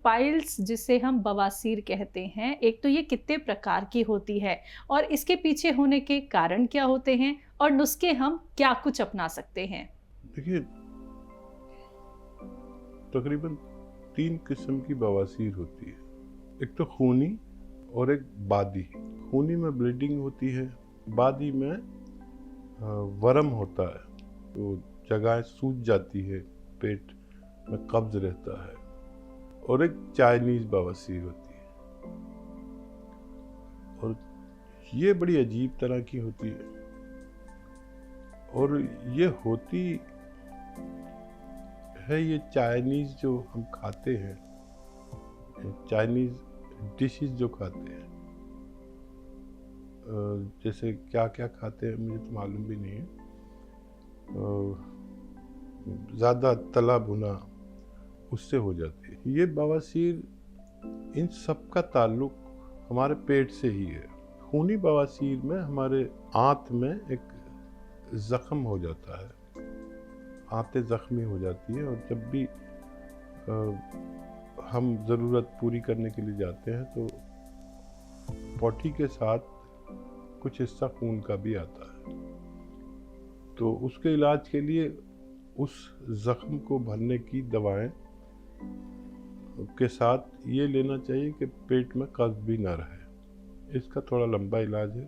Piles जिसे हम बवासीर कहते हैं, एक तो ये कितने प्रकार की होती है और इसके पीछे होने के कारण क्या होते हैं और नुस्खे हम क्या कुछ अपना सकते हैं? देखिए, तकरीबन 3 किस्म की बवासीर होती है। एक तो खूनी और एक बादी। खूनी में ब्लीडिंग होती है, बादी में वर्म होता है, तो जगह सूज जाती है, पेट में कब्ज रहता है। और एक चाइनीज बवासीर होती है, और ये बड़ी अजीब तरह की होती है। और ये होती है, ये चाइनीज जो हम खाते हैं, चाइनीज डिशेस जो खाते हैं, जैसे क्या क्या खाते हैं मुझे तो मालूम भी नहीं है। ज़्यादा तला भुना, उससे हो जाती है ये बवासीर। इन सब का ताल्लुक हमारे पेट से ही है। खूनी बवासीर में हमारे आंत में एक ज़ख्म हो जाता है, आंतें ज़ख्मी हो जाती हैं, और जब भी हम ज़रूरत पूरी करने के लिए जाते हैं तो पॉटी के साथ कुछ हिस्सा खून का भी आता है। तो उसके इलाज के लिए उस ज़ख्म को भरने की दवाएं के साथ ये लेना चाहिए कि पेट में कब्ज़ भी ना रहे। इसका थोड़ा लंबा इलाज है।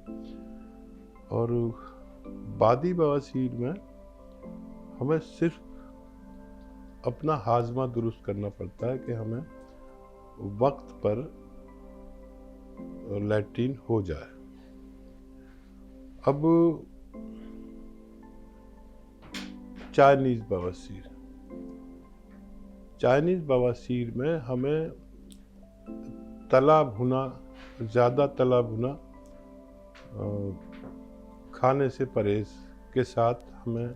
और बादी बवासीर में हमें सिर्फ अपना हाजमा दुरुस्त करना पड़ता है कि हमें वक्त पर लैट्रिन हो जाए। अब चाइनीज बवासीर, चाइनीज बवासीर में हमें तला भुना, ज़्यादा तला भुना खाने से परहेज के साथ हमें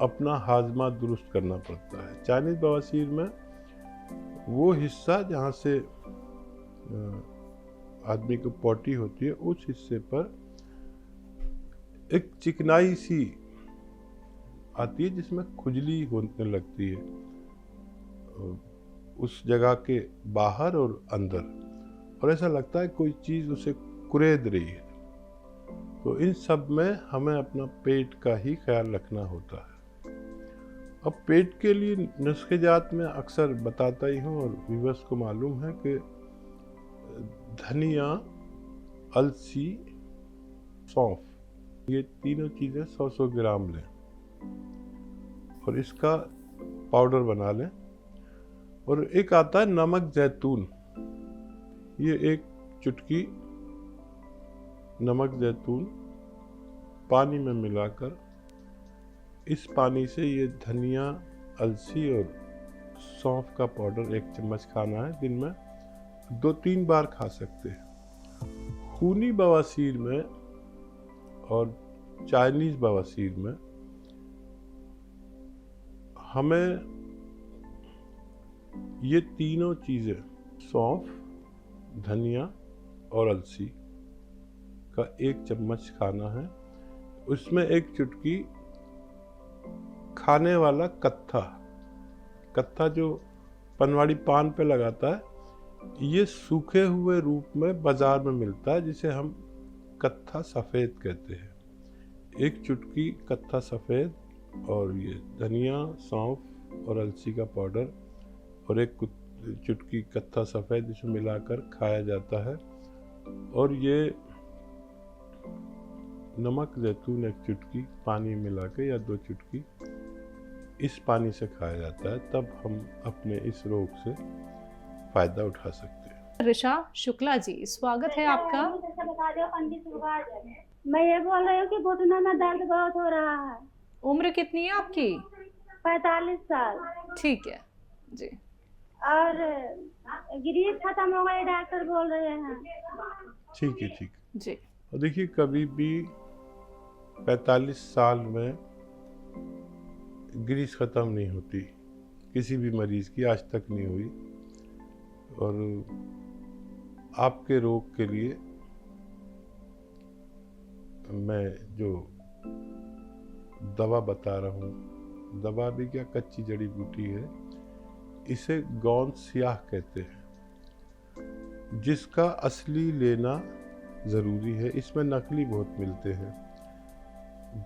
अपना हाजमा दुरुस्त करना पड़ता है। चाइनीज बवासीर में वो हिस्सा जहाँ से आदमी को पॉटी होती है, उस हिस्से पर एक चिकनाई सी आती है जिसमें खुजली होने लगती है, उस जगह के बाहर और अंदर, और ऐसा लगता है कोई चीज़ उसे कुरेद रही है। तो इन सब में हमें अपना पेट का ही ख्याल रखना होता है। अब पेट के लिए नुस्खेजात में अक्सर बताता ही हूँ, और व्यूअर्स को मालूम है कि धनिया, अलसी, सौंफ, ये तीनों चीज़ें 100-100 ग्राम लें और इसका पाउडर बना लें। और एक आता है नमक जैतून, ये एक चुटकी नमक जैतून पानी में मिलाकर, इस पानी से ये धनिया, अलसी और सौंफ का पाउडर 1 चम्मच खाना है। दिन में 2-3 बार खा सकते हैं। खूनी बवासीर में और चाइनीज बवासीर में हमें ये तीनों चीज़ें, सौंफ, धनिया और अलसी का 1 चम्मच खाना है। उसमें एक चुटकी खाने वाला कत्था, कत्था जो पनवाड़ी पान पे लगाता है, ये सूखे हुए रूप में बाजार में मिलता है, जिसे हम कत्था सफ़ेद कहते हैं। 1 चुटकी कत्था सफ़ेद और ये धनिया, सौंफ और अलसी का पाउडर और 1 चुटकी कत्था सफ़ेद, इसमें मिलाकर खाया जाता है। और ये नमक जैतून 1 चुटकी पानी मिला के, या 2 चुटकी इस पानी से खाया जाता है, तब हम अपने इस रोग से फ़ायदा उठा सकते हैं। ऋषा शुक्ला जी, स्वागत है आपका। मैं ये बोल रही हूँ कि घुटनों में दर्द बहुत हो रहा है। उम्र कितनी है आपकी? 45 साल। ठीक है जी। और ग्रीस खत्म हो गई, डॉक्टर बोल रहे हैं। ठीक है, ठीक जी। और देखिए, कभी भी 45 साल में ग्रीस ख़त्म नहीं होती, किसी भी मरीज़ की आज तक नहीं हुई। और आपके रोग के लिए मैं जो दवा बता रहा हूँ, दवा भी क्या, कच्ची जड़ी बूटी है, इसे गोंद स्याह कहते हैं, जिसका असली लेना ज़रूरी है। इसमें नकली बहुत मिलते हैं।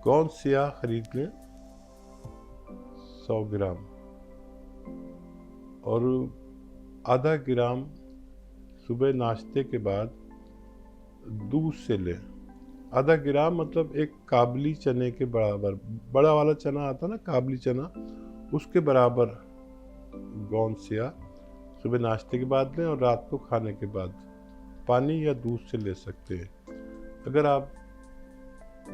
गोंद स्याह खरीद लें 100 ग्राम और आधा ग्राम सुबह नाश्ते के बाद दूध से लें। आधा ग्राम मतलब एक काबली चने के बराबर, बड़ा वाला चना आता ना काबली चना, उसके बराबर गोंद स्याह सुबह नाश्ते के बाद लें और रात को खाने के बाद पानी या दूध से ले सकते हैं। अगर आप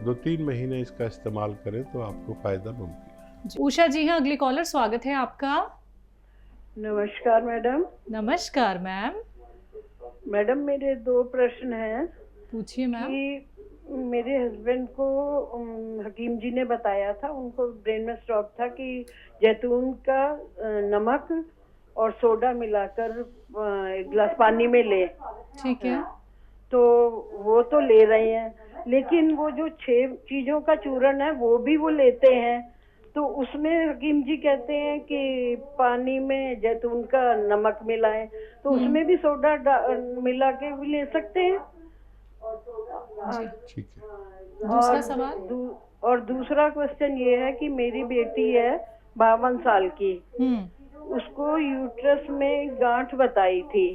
2-3 महीने इसका इस्तेमाल करें तो आपको फ़ायदा मुमकिन है। उषा जी हैं अगली कॉलर, स्वागत है आपका। नमस्कार मैडम। नमस्कार मैम, मैडम मेरे 2 प्रश्न हैं पूछिए मैम। कि मेरे हस्बैंड को हकीम जी ने बताया था, उनको ब्रेन में स्ट्रोक था, कि जैतून का नमक और सोडा मिलाकर एक गिलास पानी में ले। ठीक है। तो वो तो ले रहे हैं, लेकिन वो जो 6 चीजों का चूर्ण है वो भी वो लेते हैं। तो उसमें हकीम जी कहते हैं कि पानी में जैतून का नमक मिलाएं, तो उसमें भी सोडा मिला के भी ले सकते हैं। ठीक है। दूसरा सवाल। और दूसरा क्वेश्चन ये है कि मेरी बेटी है 52 साल की, उसको यूट्रस में गांठ बताई थी।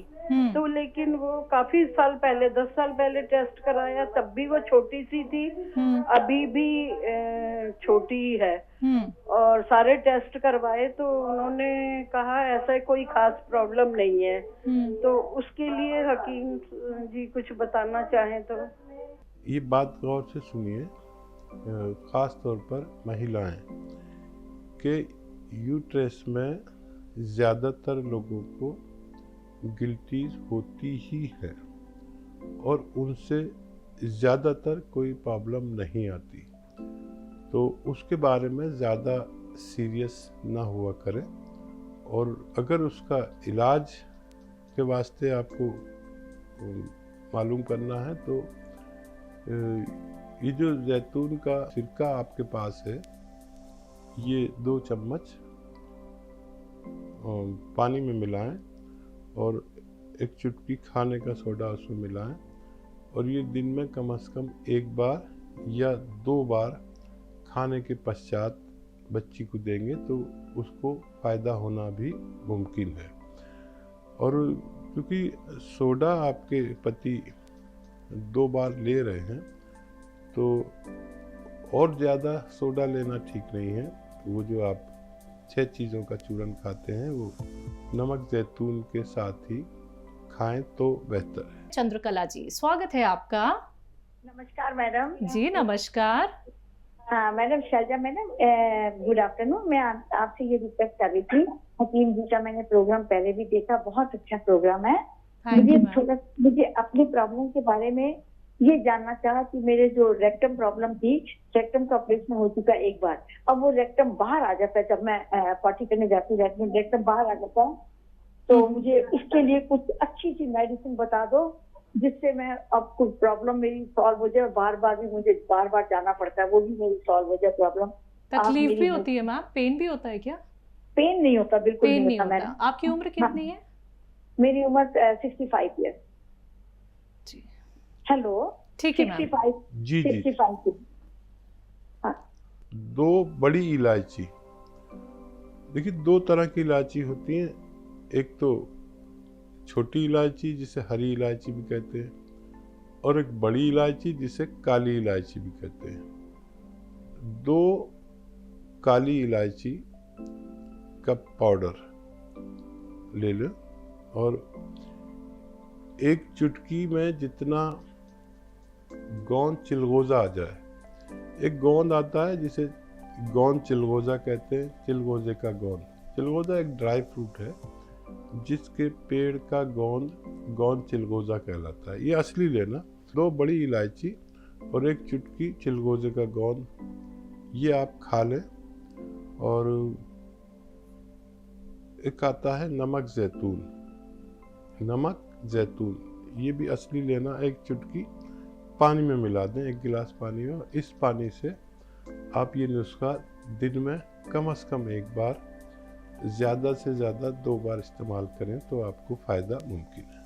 तो लेकिन वो काफी साल पहले, 10 साल पहले टेस्ट कराया, तब भी वो छोटी सी थी, अभी भी छोटी है। और सारे टेस्ट करवाए तो उन्होंने कहा ऐसा कोई खास प्रॉब्लम नहीं है। तो उसके लिए हकीम जी कुछ बताना चाहें तो। ये बात गौर से सुनिए, ख़ास तौर पर महिलाएं के यूट्रस में ज़्यादातर लोगों को गिल्टीज होती ही है और उनसे ज़्यादातर कोई प्रॉब्लम नहीं आती। तो उसके बारे में ज़्यादा सीरियस ना हुआ करें। और अगर उसका इलाज के वास्ते आपको मालूम करना है तो ये जो जैतून का सिरका आपके पास है, ये 2 चम्मच पानी में मिलाएं और एक चुटकी खाने का सोडा उसमें मिलाएं और ये दिन में कम से कम 1 बार या 2 बार खाने के पश्चात बच्ची को देंगे तो उसको फ़ायदा होना भी मुमकिन है। और क्योंकि सोडा आपके पति 2 बार ले रहे हैं तो और ज़्यादा सोडा लेना ठीक नहीं है। वो जो आप 6 चीज़ों का चूर्ण खाते हैं वो नमक जैतून के साथ ही खाएं तो बेहतर है। चंद्रकला जी, स्वागत है आपका। नमस्कार मैडम। जी नमस्कार। हाँ madam, Shailaja madam, good afternoon. मैं आपसे ये रिक्वेस्ट कर रही थी, हकीम जी का मैंने प्रोग्राम पहले भी देखा, बहुत अच्छा प्रोग्राम है। मुझे अपनी प्रॉब्लम के बारे में ये जानना चाहा कि मेरे जो रेक्टम प्रॉब्लम थी, रेक्टम का ऑपरेशन हो चुका 1 बार, अब वो रेक्टम बाहर आ जाता है। जब मैं पार्टी करने जाती रहती हूँ रेक्टम बाहर आ जाता है। तो मुझे इसके लिए कुछ अच्छी सी मेडिसिन बता दो जिससे मैं अब कुछ प्रॉब्लम मेरी सॉल्व हो जाए। बार बार भी मुझे बार बार जाना पड़ता है, वो भी मेरी सॉल्व हो जाए प्रॉब्लम। तकलीफ भी होती है मैम? पेन भी होता है क्या? पेन नहीं होता, बिल्कुल पेन नहीं होता। होता। आपकी उम्र कितनी है? मेरी उम्र 65 ईयर। जी हेलो, ठीक है मैम। 65 जी 65। हाँ। 2 बड़ी इलायची, देखिए 2 तरह की इलायची होती हैं। एक तो छोटी इलायची जिसे हरी इलायची भी कहते हैं और एक बड़ी इलायची जिसे काली इलायची भी कहते हैं। 2 काली इलायची का पाउडर ले लो और एक चुटकी में जितना गोंद चिलगोज़ा आ जाए। एक गोंद आता है जिसे गोंद चिलगोज़ा कहते हैं, चिलगोज़े का गोंद। चिलगोज़ा एक ड्राई फ्रूट है जिसके पेड़ का गोंद चिलगोज़ा कहलाता है। ये असली लेना। 2 बड़ी इलायची और एक चुटकी चिलगोज़े का गोंद, ये आप खा लें। और एक आता है नमक जैतून, ये भी असली लेना। एक चुटकी पानी में मिला दें, 1 गिलास पानी में। इस पानी से आप ये नुस्खा दिन में कम से कम 1 बार ज़्यादा से ज़्यादा 2 बार इस्तेमाल करें तो आपको फ़ायदा मुमकिन है।